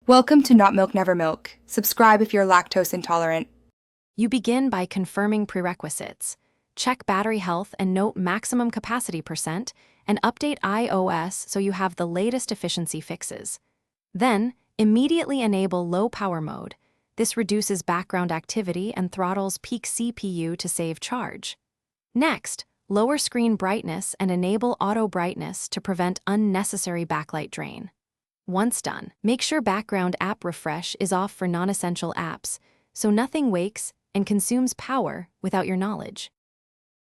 Welcome to Not Milk Never Milk. Subscribe if you're lactose intolerant. You begin by confirming prerequisites. Check battery health and note maximum capacity %, and update iOS so you have the latest efficiency fixes. Then, immediately enable low power mode. This reduces background activity and throttles peak CPU to save charge. Next, lower screen brightness and enable auto brightness to prevent unnecessary backlight drain. Once done, make sure background app refresh is off for non-essential apps, so nothing wakes and consumes power without your knowledge.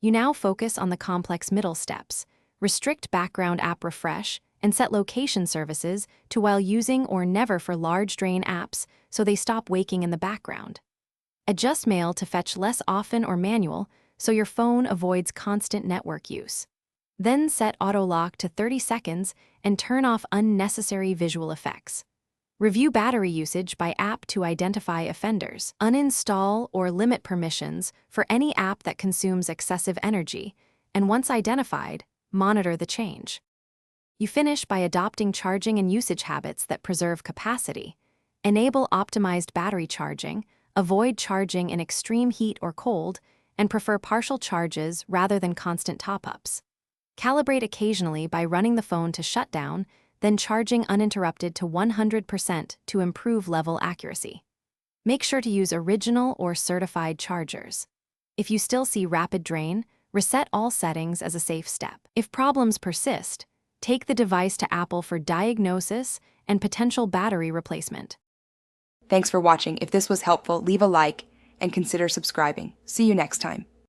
You now focus on the complex middle steps. Restrict background app refresh and set location services to while using or never for large drain apps so they stop waking in the background. Adjust mail to fetch less often or manual so your phone avoids constant network use. Then set auto lock to 30 seconds and turn off unnecessary visual effects. Review battery usage by app to identify offenders. Uninstall or limit permissions for any app that consumes excessive energy, and once identified, monitor the change. You finish by adopting charging and usage habits that preserve capacity. Enable optimized battery charging, avoid charging in extreme heat or cold, and prefer partial charges rather than constant top-ups. Calibrate occasionally by running the phone to shut down, then charging uninterrupted to 100% to improve level accuracy. Make sure to use original or certified chargers. If you still see rapid drain, reset all settings as a safe step. If problems persist, take the device to Apple for diagnosis and potential battery replacement. Thanks for watching. If this was helpful, leave a like and consider subscribing. See you next time.